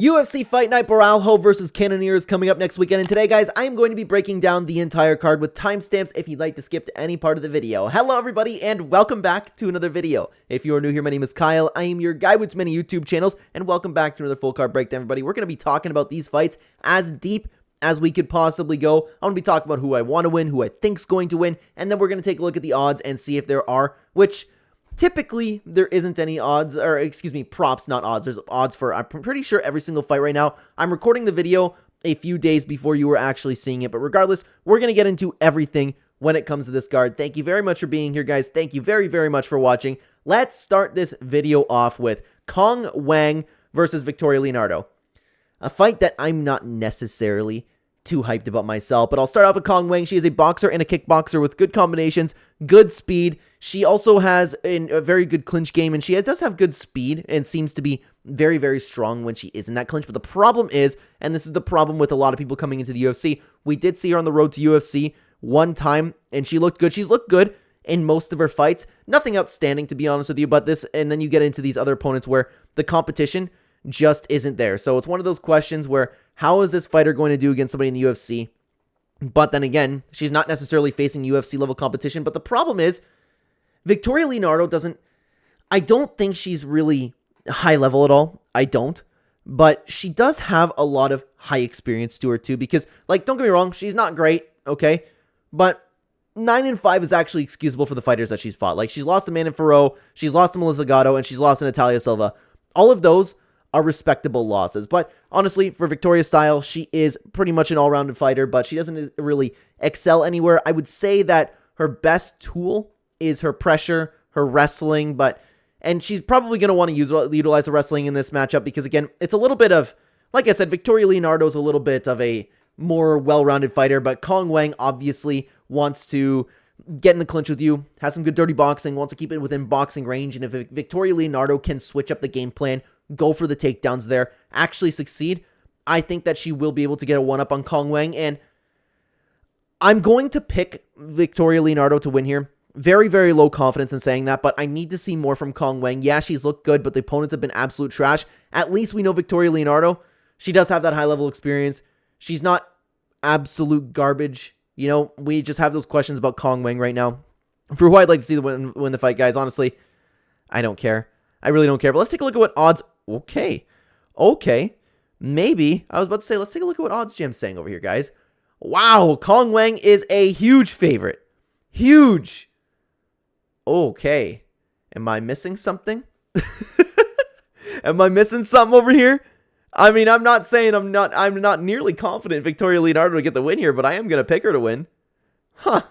UFC Fight Night Borralho versus Cannonier is coming up next weekend, and today, guys, I am going to be breaking down the entire card with timestamps if you'd like to skip to any part of the video. Hello, everybody, and welcome back to another video. If you are new here, my name is Kyle. I am your guy with many YouTube channels, and welcome back to another full card breakdown, everybody. We're going to be talking about these fights as deep as we could possibly go. I'm going to be talking about who I want to win, who I think's going to win, and then we're going to take a look at the odds and see if there are, which typically, there isn't any odds, or excuse me, props, not odds. There's odds for, I'm pretty sure, every single fight right now. I'm recording the video a few days before you were actually seeing it, but regardless, we're going to get into everything when it comes to this card. Thank you very much for being here, guys. Thank you very, very much for watching. Let's start this video off with Cong Wang versus Victoria Leonardo. A fight that I'm not necessarily too hyped about myself, but I'll start off with Cong Wang. She is a boxer and a kickboxer with good combinations, good speed. She also has a very good clinch game, and she does have good speed and seems to be very, very strong when she is in that clinch. But the problem is, and this is the problem with a lot of people coming into the UFC, we did see her on the road to UFC one time, and she looked good. She's looked good in most of her fights. Nothing outstanding, to be honest with you, but this, and then you get into these other opponents where the competition just isn't there. So it's one of those questions where, how is this fighter going to do against somebody in the UFC? But then again, she's not necessarily facing UFC level competition. But the problem is, Victoria Leonardo I don't think she's really high level at all. I don't. But she does have a lot of high experience to her too. Because, like, don't get me wrong, she's not great, okay? But 9-5 is actually excusable for the fighters that she's fought. Like, she's lost to Manon Ferro, she's lost to Melissa Gatto, and she's lost to Natalia Silva. All of those are respectable losses. But honestly, for Victoria's style, she is pretty much an all-rounded fighter, but she doesn't really excel anywhere. I would say that her best tool is her pressure, her wrestling, and she's probably going to want to utilize the wrestling in this matchup because, again, it's a little bit of, like I said, Victoria Leonardo is a little bit of a more well-rounded fighter, but Cong Wang obviously wants to get in the clinch with you, has some good dirty boxing, wants to keep it within boxing range, and if Victoria Leonardo can switch up the game plan, go for the takedowns there, actually succeed, I think that she will be able to get a one-up on Cong Wang, and I'm going to pick Victoria Leonardo to win here. Very, very low confidence in saying that, but I need to see more from Cong Wang. Yeah, she's looked good, but the opponents have been absolute trash. At least we know Victoria Leonardo, she does have that high-level experience. She's not absolute garbage. You know, we just have those questions about Cong Wang right now. For who I'd like to see win the fight, guys, honestly, I don't care. I really don't care. But let's take a look at what odds... Okay. Maybe. I was about to say, let's take a look at what odds Jim's saying over here, guys. Wow, Cong Wang is a huge favorite. Huge. Okay. Am I missing something? Am I missing something over here? I mean, I'm not saying I'm not nearly confident Victoria Leonardo to get the win here, but I am going to pick her to win. Huh.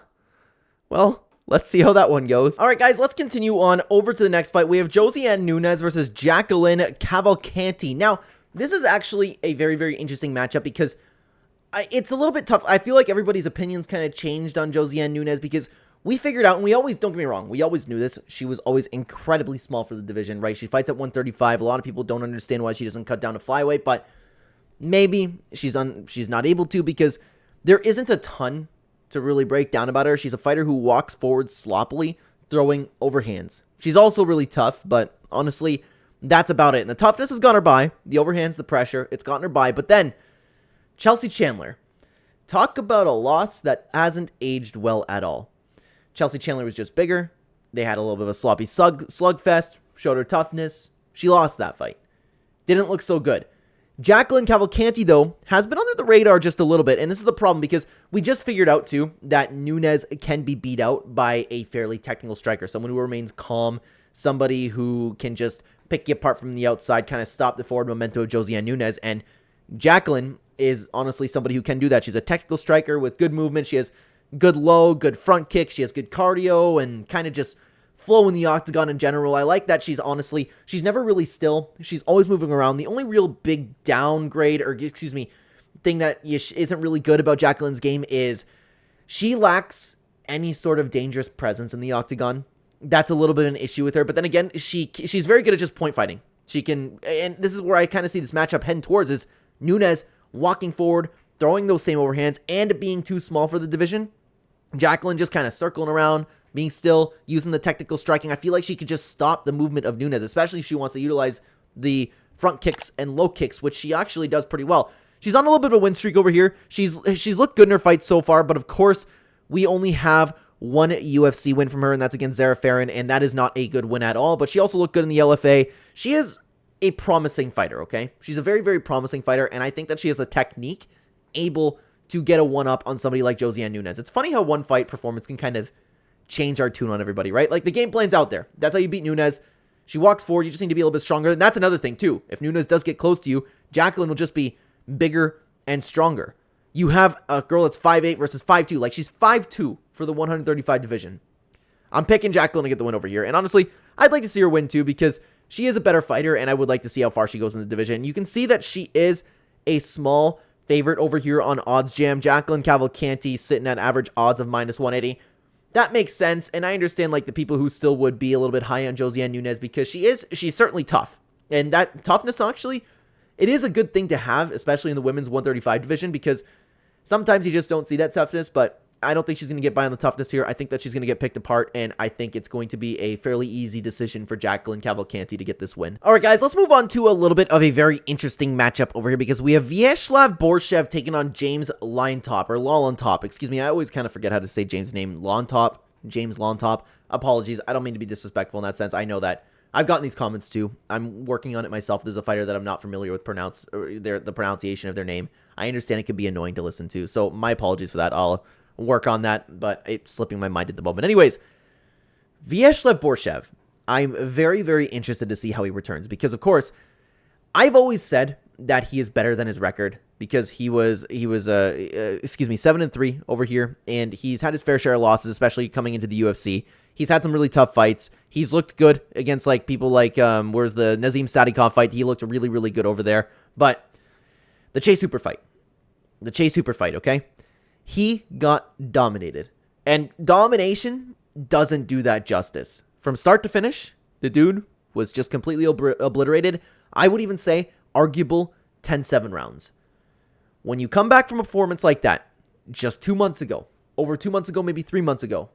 Well, let's see how that one goes. All right, guys, let's continue on over to the next fight. We have Josiane Nunes versus Jacqueline Cavalcanti. Now, this is actually a very, very interesting matchup because it's a little bit tough. I feel like everybody's opinions kind of changed on Josiane Nunes because we figured out, and we always, don't get me wrong, we always knew this. She was always incredibly small for the division, right? She fights at 135. A lot of people don't understand why she doesn't cut down to flyweight, but maybe she's not able to because there isn't a ton to really break down about her. She's a fighter who walks forward sloppily, throwing overhands. She's also really tough, but honestly, that's about it. And the toughness has gotten her by. The overhands, the pressure, it's gotten her by. But then, Chelsea Chandler. Talk about a loss that hasn't aged well at all. Chelsea Chandler was just bigger. They had a little bit of a sloppy slugfest, showed her toughness. She lost that fight. Didn't look so good. Jacqueline Cavalcanti, though, has been under the radar just a little bit, and this is the problem because we just figured out, too, that Nunes can be beat out by a fairly technical striker, someone who remains calm, somebody who can just pick you apart from the outside, kind of stop the forward momentum of Josiane Nunes, and Jacqueline is honestly somebody who can do that. She's a technical striker with good movement. She has good low, good front kick. She has good cardio and kind of just flow in the octagon in general. I like that she's never really still. She's always moving around. The only real big downgrade, or excuse me, thing that isn't really good about Jacqueline's game is she lacks any sort of dangerous presence in the octagon. That's a little bit of an issue with her. But then again, she's very good at just point fighting. She can, and this is where I kind of see this matchup heading towards, is Nunes walking forward, throwing those same overhands, and being too small for the division. Jacqueline just kind of circling around, being still, using the technical striking. I feel like she could just stop the movement of Nunes, especially if she wants to utilize the front kicks and low kicks, which she actually does pretty well. She's on a little bit of a win streak over here. She's looked good in her fight so far, but of course, we only have one UFC win from her, and that's against Zara Farron, and that is not a good win at all, but she also looked good in the LFA. She is a promising fighter, okay? She's a very, very promising fighter, and I think that she has the technique able to get a one-up on somebody like Josiane Nunes. It's funny how one fight performance can kind of change our tune on everybody, right? Like, the game plan's out there. That's how you beat Nunes. She walks forward. You just need to be a little bit stronger, and that's another thing, too. If Nunes does get close to you, Jacqueline will just be bigger and stronger. You have a girl that's 5'8 versus 5'2. Like, she's 5'2 for the 135 division. I'm picking Jacqueline to get the win over here. And honestly, I'd like to see her win too because she is a better fighter and I would like to see how far she goes in the division. You can see that she is a small favorite over here on Odds Jam. Jacqueline Cavalcanti sitting at average odds of -180. That makes sense. And I understand like the people who still would be a little bit high on Josiane Nunes because she's certainly tough. And that toughness actually, it is a good thing to have, especially in the women's 135 division because sometimes you just don't see that toughness, but I don't think she's going to get by on the toughness here. I think that she's going to get picked apart, and I think it's going to be a fairly easy decision for Jacqueline Cavalcanti to get this win. All right, guys, let's move on to a little bit of a very interesting matchup over here because we have Viacheslav Borshchev taking on James Llontop, or Llontop. Excuse me, I always kind of forget how to say James' name. Llontop, James Llontop. Apologies, I don't mean to be disrespectful in that sense. I know that. I've gotten these comments too. I'm working on it myself. There's a fighter that I'm not familiar with the pronunciation of their name. I understand it could be annoying to listen to, so my apologies for that. I'll work on that, but it's slipping my mind at the moment. Anyways, Viacheslav Borshchev, I'm very, very interested to see how he returns because, of course, I've always said that he is better than his record because he was 7-3 over here, and he's had his fair share of losses, especially coming into the UFC. He's had some really tough fights. He's looked good against like people like where's the Nazim Sadikov fight? He looked really, really good over there. But the Chase Hooper fight, okay? He got dominated. And domination doesn't do that justice. From start to finish, the dude was just completely obliterated. I would even say arguable 10-7 rounds. When you come back from a performance like that, just 2 months ago, over 2 months ago, maybe 3 months ago,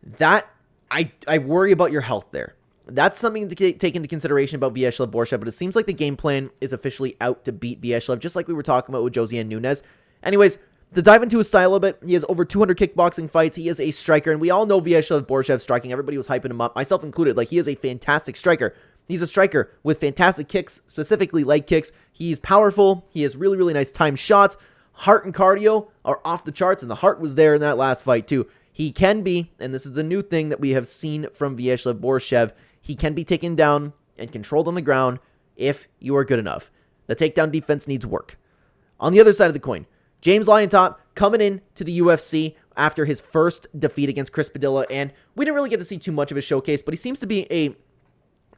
that I worry about your health there. That's something to take into consideration about Viacheslav Borshchev, but it seems like the game plan is officially out to beat Viacheslav, just like we were talking about with Josiane Nunes. Anyways, to dive into his style a bit, he has over 200 kickboxing fights. He is a striker, and we all know Viacheslav Borshchev striking. Everybody was hyping him up, myself included. Like, he is a fantastic striker. He's a striker with fantastic kicks, specifically leg kicks. He's powerful. He has really, really nice timed shots. Heart and cardio are off the charts, and the heart was there in that last fight, too. He can be, and this is the new thing that we have seen from Viacheslav Borshchev, he can be taken down and controlled on the ground if you are good enough. The takedown defense needs work. On the other side of the coin, James Llontop coming in to the UFC after his first defeat against Chris Padilla, and we didn't really get to see too much of his showcase, but he seems to be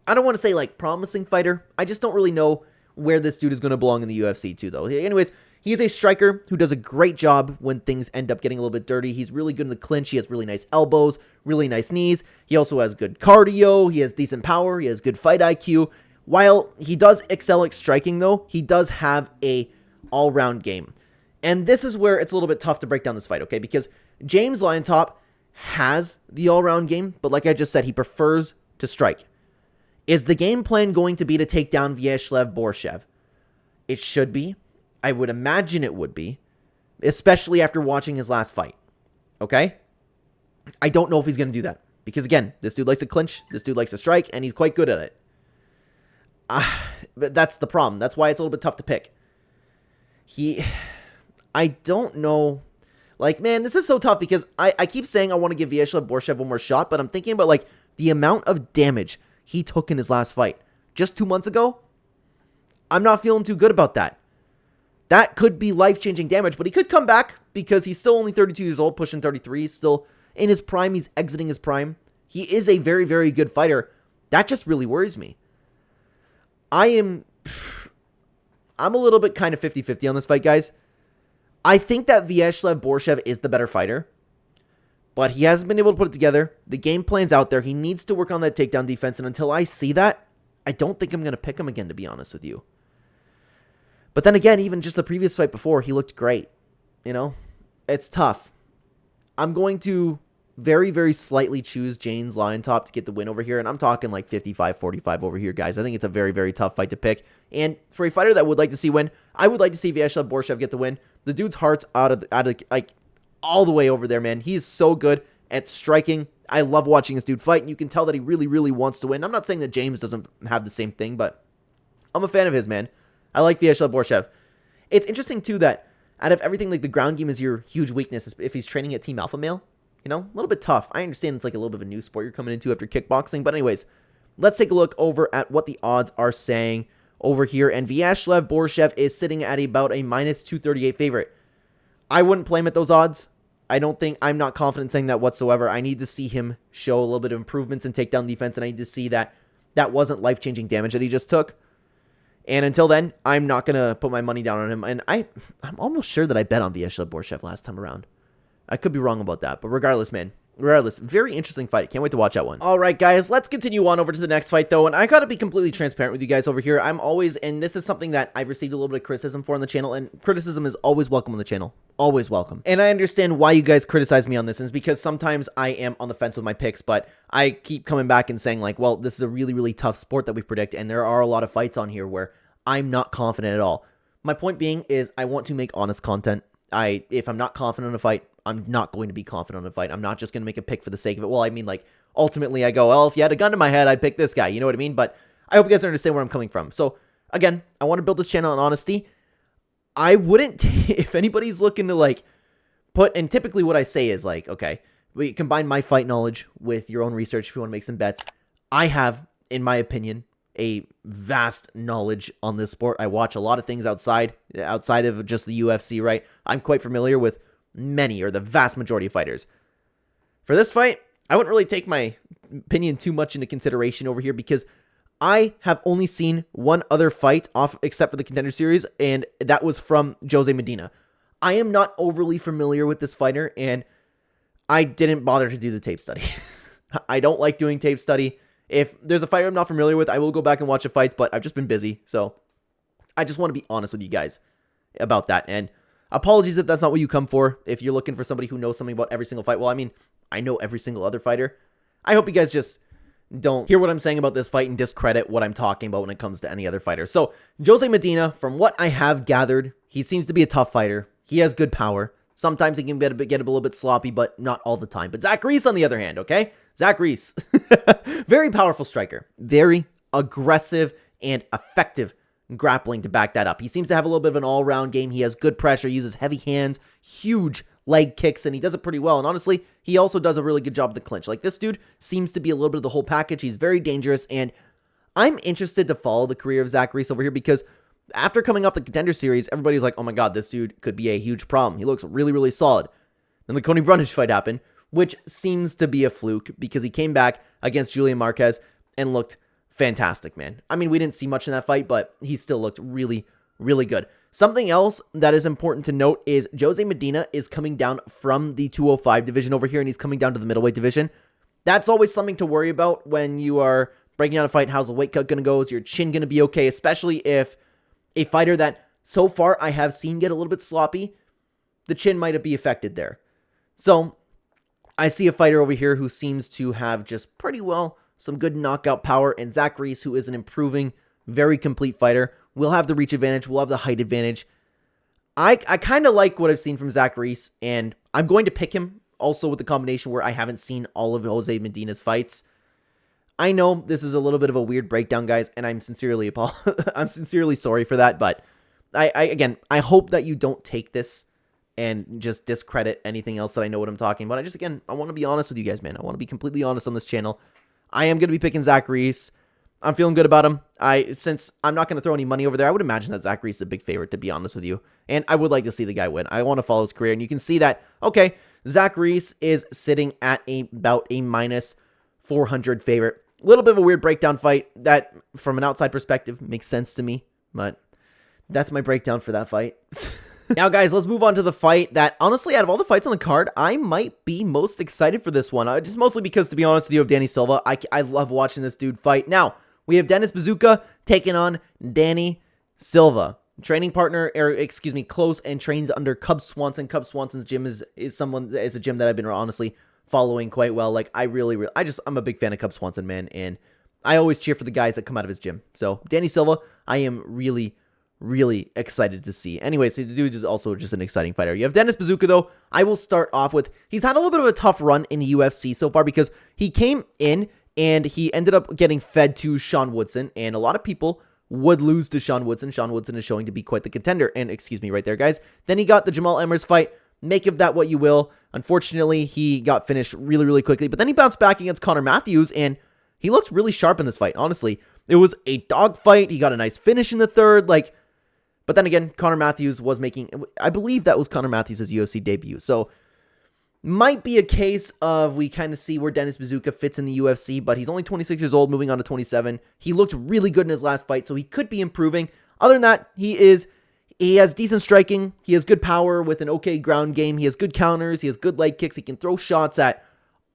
I don't want to say like promising fighter. I just don't really know where this dude is going to belong in the UFC too, though. Anyways, he is a striker who does a great job when things end up getting a little bit dirty. He's really good in the clinch. He has really nice elbows, really nice knees. He also has good cardio. He has decent power. He has good fight IQ. While he does excel at striking, though, he does have a all-round game. And this is where it's a little bit tough to break down this fight, okay? Because James Llontop has the all-round game, but like I just said, he prefers to strike. Is the game plan going to be to take down Viacheslav Borshchev? It should be. I would imagine it would be, especially after watching his last fight, okay? I don't know if he's going to do that because, again, this dude likes to clinch, this dude likes to strike, and he's quite good at it. But that's the problem. That's why it's a little bit tough to pick. I don't know. Like, man, this is so tough because I keep saying I want to give Viacheslav Borshchev one more shot, but I'm thinking about, like, the amount of damage he took in his last fight just 2 months ago. I'm not feeling too good about that. That could be life-changing damage, but he could come back because he's still only 32 years old, pushing 33. He's still in his prime. He's exiting his prime. He is a very, very good fighter. That just really worries me. I'm a little bit kind of 50-50 on this fight, guys. I think that Viacheslav Borshchev is the better fighter, but he hasn't been able to put it together. The game plan's out there. He needs to work on that takedown defense, and until I see that, I don't think I'm going to pick him again, to be honest with you. But then again, even just the previous fight before, he looked great. You know, it's tough. I'm going to very, very slightly choose Jane's Llontop to get the win over here. And I'm talking like 55-45 over here, guys. I think it's a very, very tough fight to pick. And for a fighter that would like to see win, I would like to see Viacheslav Borshchev get the win. The dude's heart's out of like all the way over there, man. He is so good at striking. I love watching this dude fight, and you can tell that he really, really wants to win. I'm not saying that James doesn't have the same thing, but I'm a fan of his, man. I like Viacheslav Borshchev. It's interesting, too, that out of everything, like, the ground game is your huge weakness if he's training at Team Alpha Male. You know, a little bit tough. I understand it's like a little bit of a new sport you're coming into after kickboxing. But anyways, let's take a look over at what the odds are saying over here. And Viacheslav Borshchev is sitting at about a minus 238 favorite. I wouldn't play him at those odds. I'm not confident saying that whatsoever. I need to see him show a little bit of improvements in takedown defense. And I need to see that that wasn't life-changing damage that he just took. And until then, I'm not going to put my money down on him. And I'm almost sure that I bet on Viacheslav Borshchev last time around. I could be wrong about that. But regardless, man. Regardless, very interesting fight. Can't wait to watch that one. All right, guys. Let's continue on over to the next fight, though. And I got to be completely transparent with you guys over here. I'm always, and this is something that I've received a little bit of criticism for on the channel. And criticism is always welcome on the channel. Always welcome. And I understand why you guys criticize me on this. And it's because sometimes I am on the fence with my picks. But I keep coming back and saying, like, well, this is a really, really tough sport that we predict. And there are a lot of fights on here where I'm not confident at all. My point being is I want to make honest content. If I'm not confident in a fight, I'm not going to be confident in a fight. I'm not just going to make a pick for the sake of it. Well, I mean, like, ultimately I go, well, if you had a gun to my head, I'd pick this guy. You know what I mean? But I hope you guys understand where I'm coming from. So, again, I want to build this channel on honesty. I wouldn't, if anybody's looking to, like, and typically what I say is, like, okay, we combine my fight knowledge with your own research if you want to make some bets. I have, in my opinion, a vast knowledge on this sport. I watch a lot of things outside of just the UFC, right? I'm quite familiar with many or the vast majority of fighters. For this fight, I wouldn't really take my opinion too much into consideration over here because I have only seen one other fight off except for the Contender Series, and that was from Jose Medina. I am not overly familiar with this fighter, and I didn't bother to do the tape study. I don't like doing tape study. If there's a fighter I'm not familiar with, I will go back and watch the fights, but I've just been busy, so I just want to be honest with you guys about that. And apologies if that's not what you come for, if you're looking for somebody who knows something about every single fight. Well, I mean, I know every single other fighter. I hope you guys just don't hear what I'm saying about this fight and discredit what I'm talking about when it comes to any other fighter. So, Jose Medina, from what I have gathered, he seems to be a tough fighter. He has good power. Sometimes he can get a little bit sloppy, but not all the time. But Zach Reese, on the other hand, okay? Zach Reese, very powerful striker. Very aggressive and effective grappling to back that up. He seems to have a little bit of an all-around game. He has good pressure, uses heavy hands, huge leg kicks, and he does it pretty well. And honestly, he also does a really good job of the clinch. Like, this dude seems to be a little bit of the whole package. He's very dangerous, and I'm interested to follow the career of Zach Reese over here because after coming off the Contender Series, everybody's like, oh my god, this dude could be a huge problem. He looks really, really solid. Then the Coney Brundage fight happened, which seems to be a fluke because he came back against Julian Marquez and looked fantastic, man. I mean, we didn't see much in that fight, but he still looked really, really good. Something else that is important to note is Jose Medina is coming down from the 205 division over here, and he's coming down to the middleweight division. That's always something to worry about when you are breaking down a fight. How's the weight cut going to go? Is your chin going to be okay? Especially if a fighter that so far I have seen get a little bit sloppy, the chin might be affected there. So I see a fighter over here who seems to have just pretty well some good knockout power, and Zach Reese, who is an improving, very complete fighter, will have the reach advantage, will have the height advantage. I kind of like what I've seen from Zach Reese, and I'm going to pick him also with the combination where I haven't seen all of Jose Medina's fights. I know this is a little bit of a weird breakdown, guys, and I'm sincerely I'm sincerely sorry for that, but I hope that you don't take this and just discredit anything else that I know what I'm talking about. I want to be honest with you guys, man. I want to be completely honest on this channel. I am going to be picking Zach Reese. I'm feeling good about him. Since I'm not going to throw any money over there, I would imagine that Zach Reese is a big favorite, to be honest with you. And I would like to see the guy win. I want to follow his career. And you can see that, okay, Zach Reese is sitting at about a minus 400 favorite. A little bit of a weird breakdown fight that, from an outside perspective, makes sense to me. But that's my breakdown for that fight. Now, guys, let's move on to the fight that, honestly, out of all the fights on the card, I might be most excited for this one. Just mostly because, to be honest with you, of Danny Silva. I love watching this dude fight. Now, we have Dennis Buzukja taking on Danny Silva. Training partner, close and trains under Cub Swanson. Cub Swanson's gym is a gym that I've been honestly following quite well. Like, I'm a big fan of Cub Swanson, man, and I always cheer for the guys that come out of his gym. So, Danny Silva, I am really excited to see. Anyways, the dude is also just an exciting fighter. You have Dennis Buzukja, though. I will start off with, he's had a little bit of a tough run in the UFC so far because he came in and he ended up getting fed to Sean Woodson, and a lot of people would lose to Sean Woodson. Sean Woodson is showing to be quite the contender, and excuse me right there, guys. Then he got the Jamal Emmers fight. Make of that what you will. Unfortunately, he got finished really quickly, but then he bounced back against Connor Matthews, and he looked really sharp in this fight, honestly. It was a dog fight. He got a nice finish in the third, like, but then again, Connor Matthews was making, I believe that was Connor Matthews' UFC debut, so might be a case of we kind of see where Dennis Buzukja fits in the UFC, but he's only 26 years old, moving on to 27. He looked really good in his last fight, so he could be improving. Other than that, he has decent striking. He has good power with an okay ground game. He has good counters. He has good leg kicks. He can throw shots at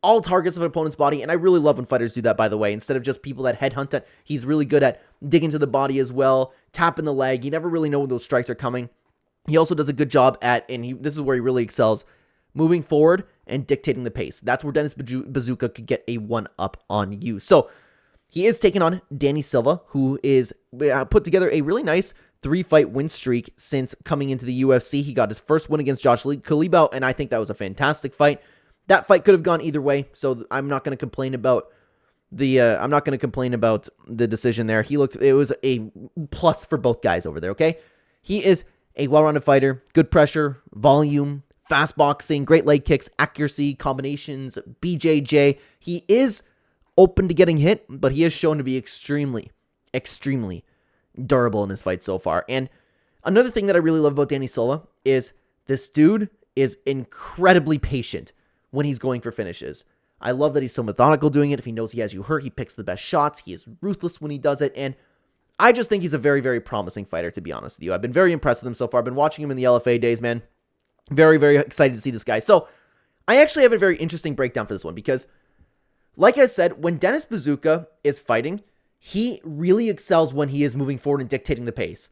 all targets of an opponent's body, and I really love when fighters do that, by the way, instead of just people that headhunt it. He's really good at digging to the body as well, tapping the leg. You never really know when those strikes are coming. He also does a good job at, and this is where he really excels, moving forward and dictating the pace. That's where Dennis Buzukja could get a one-up on you. So he is taking on Danny Silva, who is put together a really nice 3-fight win streak since coming into the UFC. He got his first win against Josh Kalibau, and I think that was a fantastic fight. That fight could have gone either way, so I'm not going to complain about the decision there. It was a plus for both guys over there, okay? He is a well-rounded fighter, good pressure, volume, fast boxing, great leg kicks, accuracy, combinations, BJJ. He is open to getting hit, but he has shown to be extremely durable in his fight so far. And another thing that I really love about Danny Silva is this dude is incredibly patient when he's going for finishes. I love that he's so methodical doing it. If he knows he has you hurt, he picks the best shots. He is ruthless when he does it, and I just think he's a very promising fighter, to be honest with you. I've been very impressed with him so far. I've been watching him in the LFA days, man. Very excited to see this guy. So, I actually have a very interesting breakdown for this one because, like I said, when Dennis Buzukja is fighting, he really excels when he is moving forward and dictating the pace.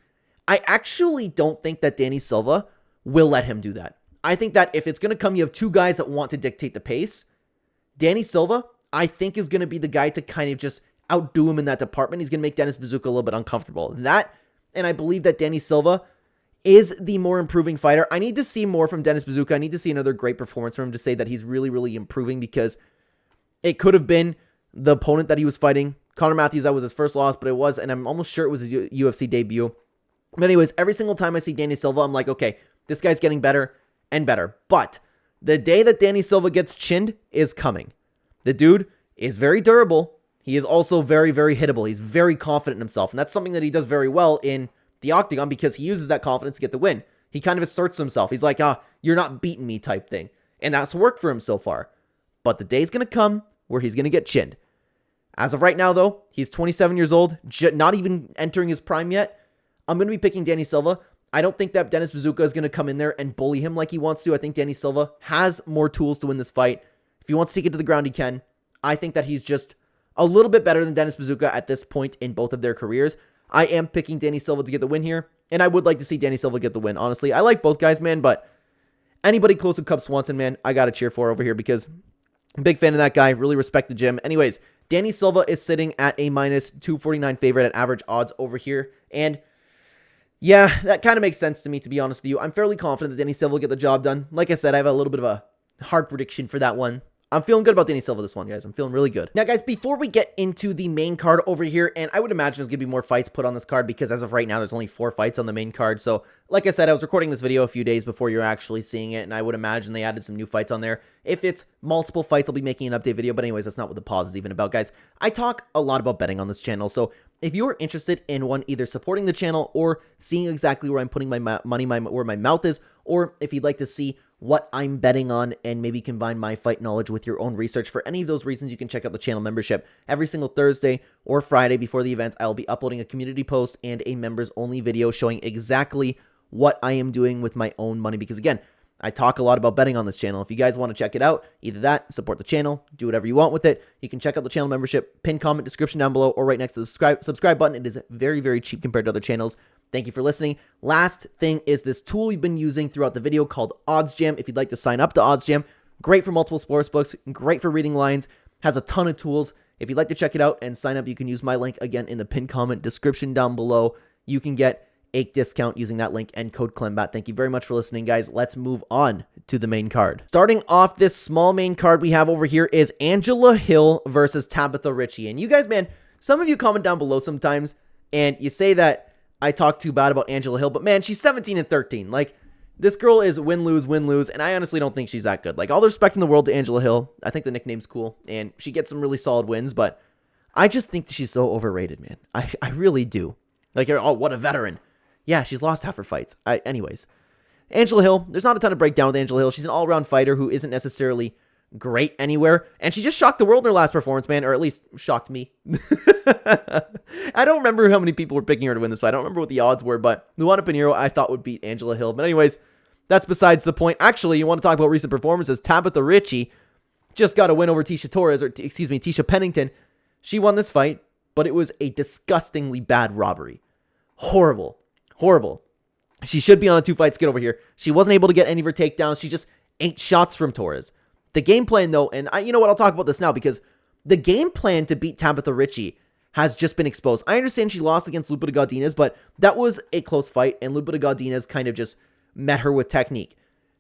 I actually don't think that Danny Silva will let him do that. I think that if it's going to come, you have two guys that want to dictate the pace. Danny Silva, I think, is going to be the guy to kind of just outdo him in that department. He's going to make Dennis Buzukja a little bit uncomfortable. That, and I believe that Danny Silva is the more improving fighter. I need to see more from Dennis Buzukja. I need to see another great performance from him to say that he's really improving, because it could have been the opponent that he was fighting. Connor Matthews, that was his first loss, but it was, and I'm almost sure it was his UFC debut. But anyways, every single time I see Danny Silva, I'm like, okay, this guy's getting better and better. But the day that Danny Silva gets chinned is coming. The dude is very durable. He is also very hittable. He's very confident in himself, and that's something that he does very well in the octagon because he uses that confidence to get the win. He kind of asserts himself. He's like, you're not beating me type thing. And that's worked for him so far. But the day's going to come where he's going to get chinned. As of right now, though, he's 27 years old, not even entering his prime yet. I'm going to be picking Danny Silva. I don't think that Dennis Buzukja is going to come in there and bully him like he wants to. I think Danny Silva has more tools to win this fight. If he wants to take it to the ground, he can. I think that he's just a little bit better than Dennis Buzukja at this point in both of their careers. I am picking Danny Silva to get the win here, and I would like to see Danny Silva get the win. Honestly, I like both guys, man, but anybody close to Cub Swanson, man, I got to cheer for over here because I'm a big fan of that guy. Really respect the gym. Anyways, Danny Silva is sitting at a minus 249 favorite at average odds over here, and yeah, that kind of makes sense to me, to be honest with you. I'm fairly confident that Danny Silva will get the job done. Like I said, I have a little bit of a hard prediction for that one. I'm feeling good about Danny Silva this one, guys. I'm feeling really good. Now, guys, before we get into the main card over here, and I would imagine there's going to be more fights put on this card because as of right now, there's only 4 fights on the main card. So, like I said, I was recording this video a few days before you're actually seeing it, and I would imagine they added some new fights on there. If it's multiple fights, I'll be making an update video. But anyways, that's not what the pause is even about, guys. I talk a lot about betting on this channel. So, if you're interested in either supporting the channel or seeing exactly where I'm putting my money, where my mouth is, or if you'd like to see what I'm betting on and maybe combine my fight knowledge with your own research, for any of those reasons, you can check out the channel membership. Every single Thursday or Friday before the events, I will be uploading a community post and a members only video showing exactly what I am doing with my own money. Because again, I talk a lot about betting on this channel. If you guys want to check it out, either that, support the channel, do whatever you want with it. You can check out the channel membership, pin comment, description down below, or right next to the subscribe button. It is very cheap compared to other channels. Thank you for listening. Last thing is this tool we've been using throughout the video called OddsJam. If you'd like to sign up to OddsJam, Great for multiple sports books, great for reading lines, has a ton of tools. If you'd like to check it out and sign up, you can use my link again in the pinned comment description down below. You can get a discount using that link and code Clenbat. Thank you very much for listening, guys. Let's move on to the main card. Starting off this small main card we have over here is Angela Hill versus Tabatha Ricci. And you guys, man, some of you comment down below sometimes and you say that I talk too bad about Angela Hill, but man, she's 17-13. Like, this girl is win-lose, win-lose, and I honestly don't think she's that good. Like, all the respect in the world to Angela Hill. I think the nickname's cool, and she gets some really solid wins, but I just think that she's so overrated, man. I really do. Like, oh, what a veteran. Yeah, she's lost half her fights. Anyways, Angela Hill, there's not a ton of breakdown with Angela Hill. She's an all-around fighter who isn't necessarily great anywhere, and she just shocked the world in her last performance, man, or at least shocked me. I don't remember how many people were picking her to win this fight. I don't remember what the odds were, but Luana Pinheiro I thought would beat Angela Hill. But anyways, that's besides the point. Actually, you want to talk about recent performances. Tabatha Ricci just got a win over Tisha Pennington. She won this fight, but it was a disgustingly bad robbery. Horrible. Horrible. She should be on a 2-fight skid over here. She wasn't able to get any of her takedowns. She just ate shots from Torres. The game plan, though, and you know what, I'll talk about this now, because the game plan to beat Tabatha Ricci has just been exposed. I understand she lost against Lupa de Godinez, but that was a close fight, and Lupa de Godinez kind of just met her with technique.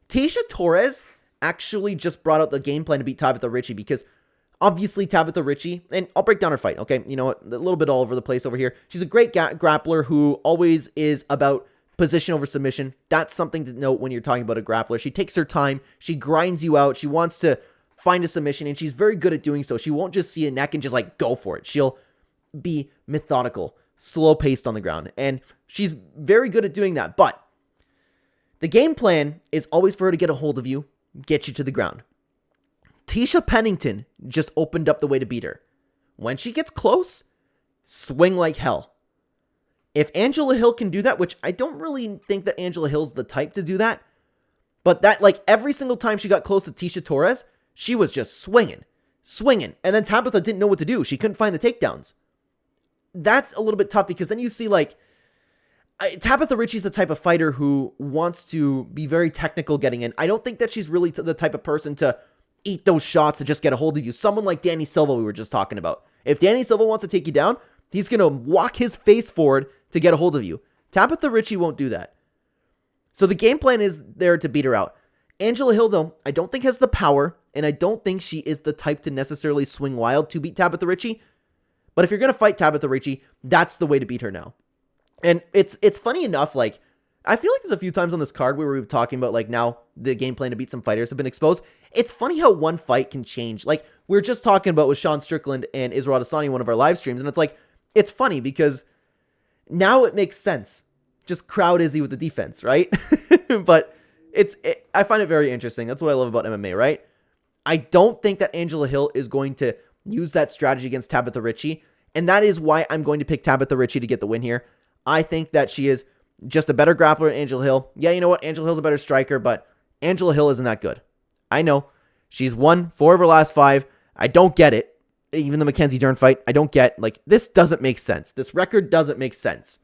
Tecia Torres actually just brought out the game plan to beat Tabatha Ricci, because obviously Tabatha Ricci, and I'll break down her fight, okay? You know what, a little bit all over the place over here. She's a great grappler who always is about position over submission. That's something to note when you're talking about a grappler. She takes her time. She grinds you out. She wants to find a submission, and she's very good at doing so. She won't just see a neck and just, like, go for it. She'll be methodical, slow-paced on the ground, and she's very good at doing that. But the game plan is always for her to get a hold of you, get you to the ground. Tisha Pennington just opened up the way to beat her. When she gets close, swing like hell. If Angela Hill can do that, which I don't really think that Angela Hill's the type to do that, but that, like, every single time she got close to Tecia Torres, she was just swinging. And then Tabatha didn't know what to do. She couldn't find the takedowns. That's a little bit tough, because then you see, like, Tabatha Ricci's the type of fighter who wants to be very technical getting in. I don't think that she's really the type of person to eat those shots to just get a hold of you. Someone like Danny Silva we were just talking about. If Danny Silva wants to take you down, he's going to walk his face forward to get a hold of you. Tabatha Ricci won't do that. So the game plan is there to beat her out. Angela Hill, though, I don't think has the power, and I don't think she is the type to necessarily swing wild to beat Tabatha Ricci. But if you're going to fight Tabatha Ricci, that's the way to beat her now. And it's funny enough, like, I feel like there's a few times on this card where we were talking about, like, now the game plan to beat some fighters have been exposed. It's funny how one fight can change. Like, we were just talking about with Sean Strickland and Israel Adesanya in one of our live streams, and it's like, it's funny because now it makes sense. Just crowd Izzy with the defense, right? But I find it very interesting. That's what I love about MMA, right? I don't think that Angela Hill is going to use that strategy against Tabatha Ricci, and that is why I'm going to pick Tabatha Ricci to get the win here. I think that she is just a better grappler than Angela Hill. Yeah, you know what? Angela Hill's a better striker, but Angela Hill isn't that good. I know. She's won 4 of her last 5. I don't get it. Even the Mackenzie Dern fight, I don't get. Like, this doesn't make sense. This record doesn't make sense.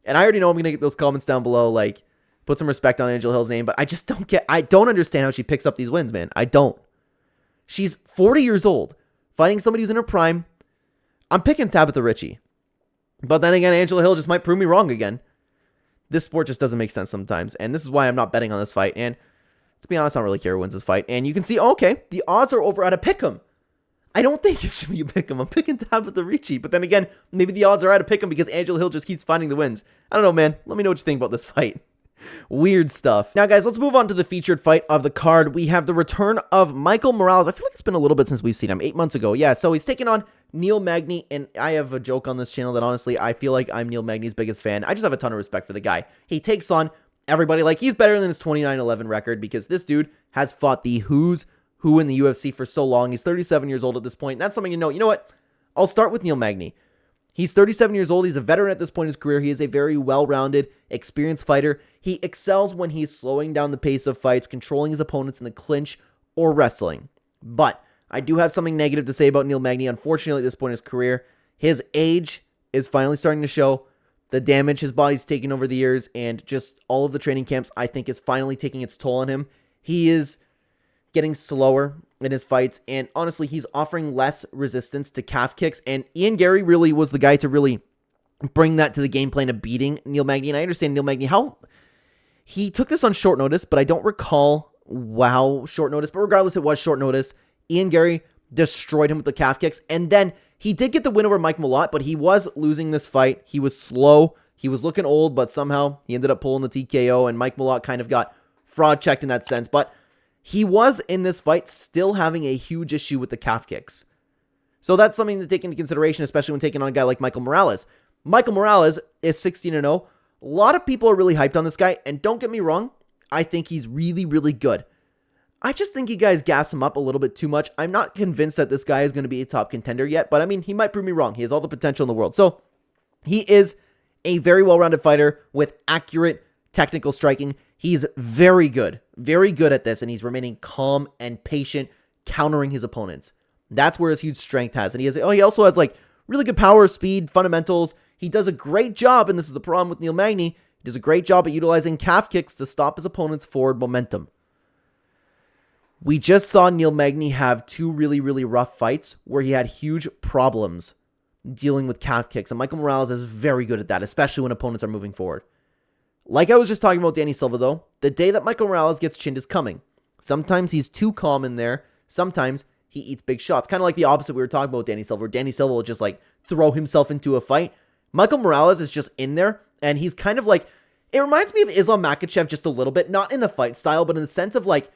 And I already know I'm going to get those comments down below, like, put some respect on Angela Hill's name, but I just don't get, I don't understand how she picks up these wins, man. I don't. She's 40 years old, fighting somebody who's in her prime. I'm picking Tabatha Ricci. But then again, Angela Hill just might prove me wrong again. This sport just doesn't make sense sometimes, and this is why I'm not betting on this fight. And to be honest, I don't really care who wins this fight. And you can see, okay, the odds are over at a pick'em. I don't think it should be a pick'em. I'm picking Tabatha Ricci, but then again, maybe the odds are at a pick'em because Angela Hill just keeps finding the wins. I don't know, man. Let me know what you think about this fight. Weird stuff. Now, guys, let's move on to the featured fight of the card. We have the return of Michael Morales. I feel like it's been a little bit since we've seen him. 8 months ago. Yeah, so he's taking on Neil Magny, and I have a joke on this channel that honestly, I feel like I'm Neil Magny's biggest fan. I just have a ton of respect for the guy. He takes on everybody like he's better than his 29-11 record because this dude has fought the who's who in the UFC for so long. He's 37 years old at this point. And that's something to know. You know what? I'll start with Neil Magny. He's 37 years old. He's a veteran at this point in his career. He is a very well-rounded, experienced fighter. He excels when he's slowing down the pace of fights, controlling his opponents in the clinch or wrestling. But I do have something negative to say about Neil Magny. Unfortunately, at this point in his career, his age is finally starting to show. The damage his body's taken over the years and just all of the training camps, I think, is finally taking its toll on him. He is getting slower in his fights, and honestly, he's offering less resistance to calf kicks, and Ian Gary really was the guy to really bring that to the game plan of beating Neil Magny. And I understand Neil Magny, how he took this on short notice, but I don't recall short notice, but regardless, it was short notice. Ian Gary destroyed him with the calf kicks, and then he did get the win over Mike Malott, but he was losing this fight. He was slow, he was looking old, but somehow he ended up pulling the TKO, and Mike Malott kind of got fraud checked in that sense. But he was in this fight still having a huge issue with the calf kicks. So that's something to take into consideration, especially when taking on a guy like Michael Morales. Michael Morales is 16-0. A lot of people are really hyped on this guy, and don't get me wrong, I think he's really, really good. I just think you guys gas him up a little bit too much. I'm not convinced that this guy is going to be a top contender yet, but I mean, he might prove me wrong. He has all the potential in the world. So he is a very well-rounded fighter with accurate technical striking. He's very good at this, and he's remaining calm and patient, countering his opponents. That's where his huge strength has. And he also has like really good power, speed, fundamentals. He does a great job, and this is the problem with Neil Magny. He does a great job at utilizing calf kicks to stop his opponent's forward momentum. We just saw Neil Magny have two really, really rough fights where he had huge problems dealing with calf kicks, and Michael Morales is very good at that, especially when opponents are moving forward. Like I was just talking about Danny Silva, though, the day that Michael Morales gets chinned is coming. Sometimes he's too calm in there. Sometimes he eats big shots. Kind of like the opposite we were talking about Danny Silva, where Danny Silva will just like throw himself into a fight. Michael Morales is just in there, and he's kind of like, it reminds me of Islam Makhachev just a little bit, not in the fight style, but in the sense of like,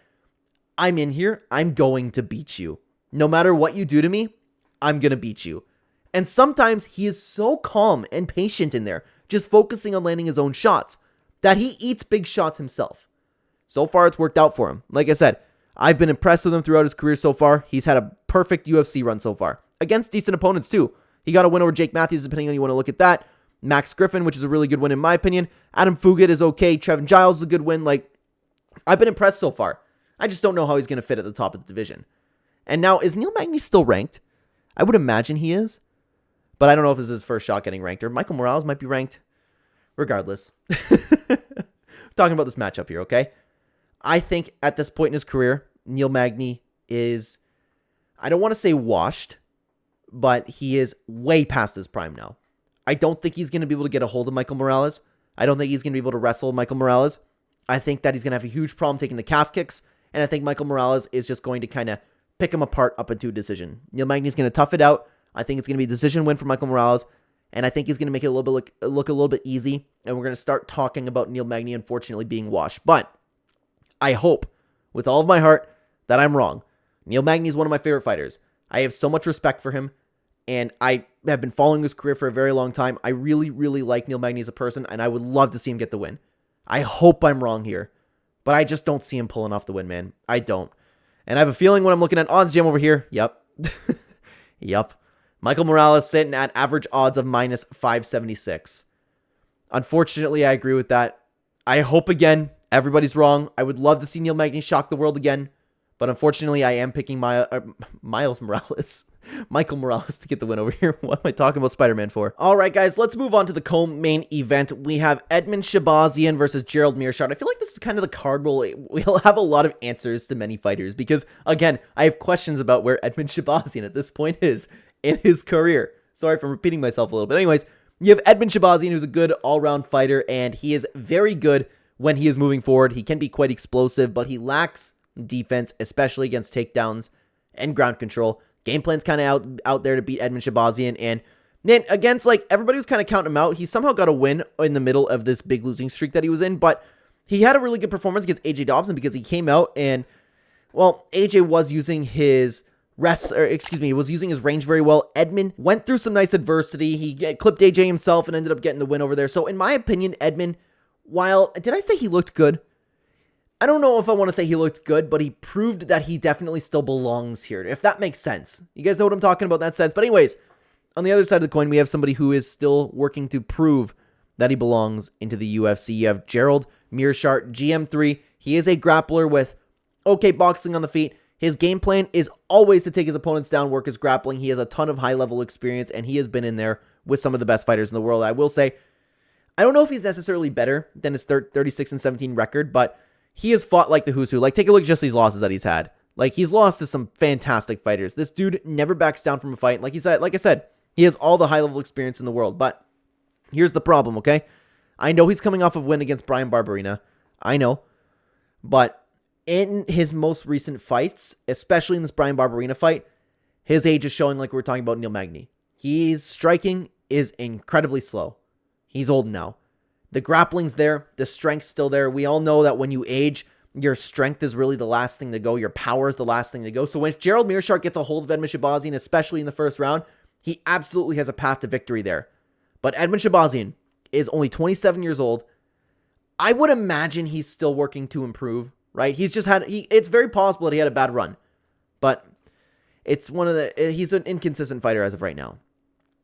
I'm in here, I'm going to beat you. No matter what you do to me, I'm going to beat you. And sometimes he is so calm and patient in there, just focusing on landing his own shots, that he eats big shots himself. So far, it's worked out for him. Like I said, I've been impressed with him throughout his career so far. He's had a perfect UFC run so far. Against decent opponents, too. He got a win over Jake Matthews, depending on you want to look at that. Max Griffin, which is a really good win in my opinion. Adam Fugit is okay. Trevin Giles is a good win. Like, I've been impressed so far. I just don't know how he's going to fit at the top of the division. And now, is Neil Magny still ranked? I would imagine he is. But I don't know if this is his first shot getting ranked. Or Michael Morales might be ranked. Regardless. Talking about this matchup here, okay? I think at this point in his career, Neil Magny is, I don't want to say washed, but he is way past his prime now. I don't think he's going to be able to get a hold of Michael Morales. I don't think he's going to be able to wrestle Michael Morales. I think that he's going to have a huge problem taking the calf kicks. And I think Michael Morales is just going to kind of pick him apart up into a decision. Neil Magny's going to tough it out. I think it's going to be a decision win for Michael Morales. And I think he's going to make it a little bit look a little bit easy. And we're going to start talking about Neil Magny, unfortunately, being washed. But I hope, with all of my heart, that I'm wrong. Neil Magny is one of my favorite fighters. I have so much respect for him. And I have been following his career for a very long time. I really, really like Neil Magny as a person. And I would love to see him get the win. I hope I'm wrong here. But I just don't see him pulling off the win, man. I don't. And I have a feeling when I'm looking at odds jam over here. Yep. Yep. Michael Morales sitting at average odds of minus 576. Unfortunately, I agree with that. I hope again, everybody's wrong. I would love to see Neil Magny shock the world again. But unfortunately, I am picking Miles Morales. Michael Morales to get the win over here. What am I talking about Spider-Man for? All right, guys, let's move on to the co-main event. We have Edmund Shabazian versus Gerald Meerschaert. I feel like this is kind of the card where we'll have a lot of answers to many fighters because, again, I have questions about where Edmund Shabazian at this point is in his career. Sorry for repeating myself a little bit. Anyways, you have Edmund Shabazian, who's a good all-round fighter, and he is very good when he is moving forward. He can be quite explosive, but he lacks defense, especially against takedowns and ground control. Game plan's kind of out there to beat Edmund Shabazian, and then against, like, everybody was kind of counting him out. He somehow got a win in the middle of this big losing streak that he was in, but he had a really good performance against AJ Dobson because he came out and, well, AJ was using his was using his range very well. Edmund went through some nice adversity. He clipped AJ himself and ended up getting the win over there. So in my opinion, Edmund, while, did I say he looked good? I don't know if I want to say he looked good, but he proved that he definitely still belongs here, if that makes sense. You guys know what I'm talking about in that sense. But anyways, on the other side of the coin, we have somebody who is still working to prove that he belongs into the UFC. You have Gerald Meerschaert, GM3. He is a grappler with okay boxing on the feet. His game plan is always to take his opponents down, work his grappling. He has a ton of high-level experience, and he has been in there with some of the best fighters in the world. I will say, I don't know if he's necessarily better than his 36-17 record, but he has fought like the who's who. Like, take a look at just these losses that he's had. Like, he's lost to some fantastic fighters. This dude never backs down from a fight. Like I said, he has all the high-level experience in the world. But here's the problem, okay? I know he's coming off of a win against Bryan Barberena. I know. But in his most recent fights, especially in this Bryan Barberena fight, his age is showing like we were talking about Neil Magny. His striking is incredibly slow. He's old now. The grappling's there. The strength's still there. We all know that when you age, your strength is really the last thing to go. Your power is the last thing to go. So when Gerald Meerschaert gets a hold of Edmen Shahbazyan, especially in the first round, he absolutely has a path to victory there. But Edmen Shahbazyan is only 27 years old. I would imagine he's still working to improve, right? It's very possible that he had a bad run. But he's an inconsistent fighter as of right now.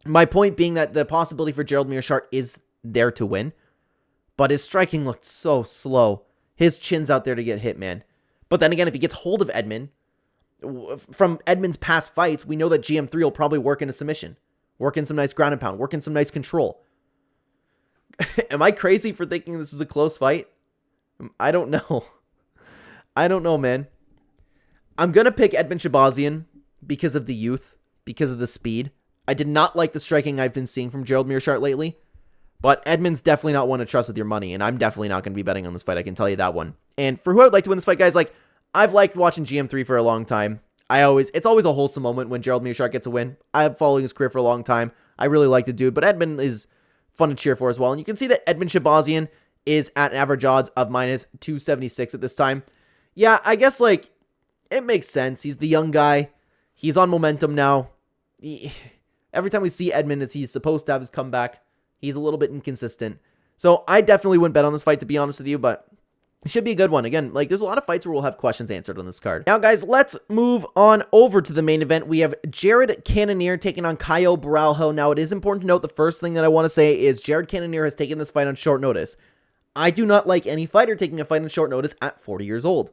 My point being that the possibility for Gerald Meerschaert is there to win. But his striking looked so slow. His chin's out there to get hit, man. But then again, if he gets hold of Edmen, from Edmen's past fights, we know that GM3 will probably work in a submission. Work in some nice ground and pound. Work in some nice control. Am I crazy for thinking this is a close fight? I don't know. I don't know, man. I'm going to pick Edmen Shahbazyan because of the youth, because of the speed. I did not like the striking I've been seeing from Gerald Meerschaert lately. But Edmen's definitely not one to trust with your money, and I'm definitely not going to be betting on this fight, I can tell you that one. And for who I would like to win this fight, guys, like, I've liked watching GM3 for a long time. It's always a wholesome moment when Gerald Meerschaert gets a win. I've followed his career for a long time. I really like the dude, but Edmen is fun to cheer for as well. And you can see that Edmen Shahbazyan is at an average odds of minus 276 at this time. Yeah, I guess, like, it makes sense. He's the young guy. He's on momentum now. Every time we see Edmen as he's supposed to have his comeback, he's a little bit inconsistent. So I definitely wouldn't bet on this fight, to be honest with you, but it should be a good one. Again, like, there's a lot of fights where we'll have questions answered on this card. Now, guys, let's move on over to the main event. We have Jared Cannonier taking on Caio Borralho. Now, it is important to note, the first thing that I want to say is Jared Cannonier has taken this fight on short notice. I do not like any fighter taking a fight on short notice at 40 years old.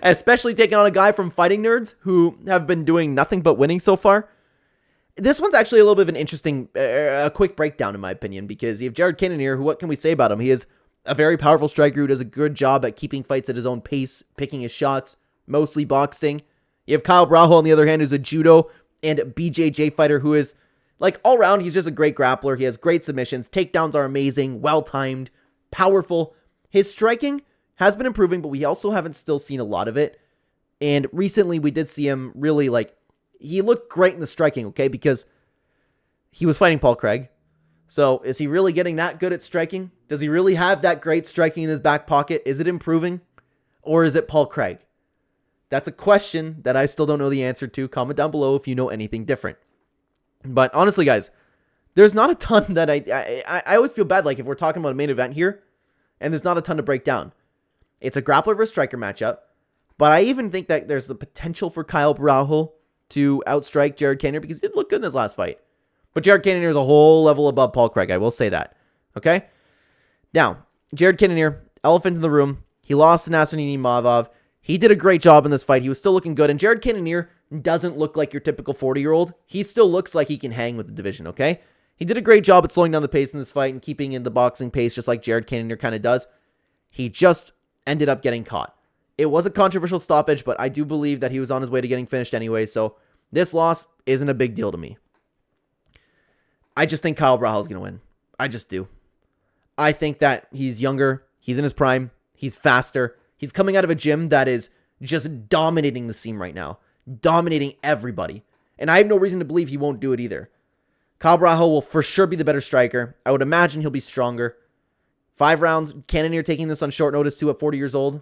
Especially taking on a guy from Fighting Nerds who have been doing nothing but winning so far. This one's actually a little bit of an interesting, a quick breakdown in my opinion, because you have Jared Cannonier, who, what can we say about him? He is a very powerful striker who does a good job at keeping fights at his own pace, picking his shots, mostly boxing. You have Caio Borralho, on the other hand, who's a judo and BJJ fighter who is, like, all around, he's just a great grappler. He has great submissions. Takedowns are amazing, well-timed, powerful. His striking has been improving, but we also haven't still seen a lot of it. And recently, we did see him really, like, he looked great in the striking, okay? Because he was fighting Paul Craig. So, is he really getting that good at striking? Does he really have that great striking in his back pocket? Is it improving? Or is it Paul Craig? That's a question that I still don't know the answer to. Comment down below if you know anything different. But honestly, guys, there's not a ton that I always feel bad, like, if we're talking about a main event here, and there's not a ton to break down. It's a grappler versus striker matchup. But I even think that there's the potential for Caio Borralho to outstrike Jared Cannonier, because he did look good in his last fight. But Jared Cannonier is a whole level above Paul Craig, I will say that. Okay? Now, Jared Cannonier, elephant in the room. He lost to Nassourdine Imavov. He did a great job in this fight. He was still looking good. And Jared Cannonier doesn't look like your typical 40-year-old. He still looks like he can hang with the division, okay? He did a great job at slowing down the pace in this fight and keeping in the boxing pace just like Jared Cannonier kind of does. He just ended up getting caught. It was a controversial stoppage, but I do believe that he was on his way to getting finished anyway, so this loss isn't a big deal to me. I just think Caio Borralho is going to win. I just do. I think that he's younger, he's in his prime, he's faster, he's coming out of a gym that is just dominating the scene right now, dominating everybody, and I have no reason to believe he won't do it either. Caio Borralho will for sure be the better striker. I would imagine he'll be stronger. 5 rounds, Cannonier taking this on short notice too at 40 years old.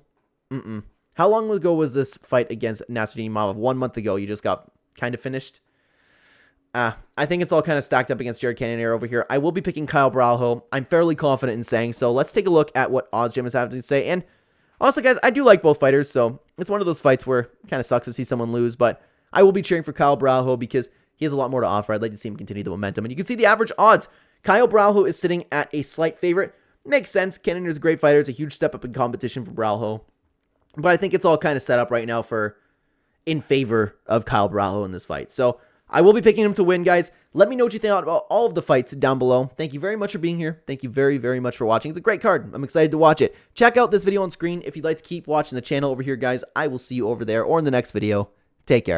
How long ago was this fight against Nassourdine Imavov? 1 month ago. You just got kind of finished. I think it's all kind of stacked up against Jared Cannonier over here. I will be picking Caio Borralho. I'm fairly confident in saying so. Let's take a look at what OddsJam is having to say. And honestly, guys, I do like both fighters, so it's one of those fights where it kind of sucks to see someone lose, but I will be cheering for Caio Borralho because he has a lot more to offer. I'd like to see him continue the momentum. And you can see the average odds. Caio Borralho is sitting at a slight favorite. Makes sense. Cannonier's a great fighter. It's a huge step up in competition for Borralho. But I think it's all kind of set up right now in favor of Caio Borralho in this fight. So I will be picking him to win, guys. Let me know what you think about all of the fights down below. Thank you very much for being here. Thank you very, very much for watching. It's a great card. I'm excited to watch it. Check out this video on screen if you'd like to keep watching the channel over here, guys. I will see you over there or in the next video. Take care.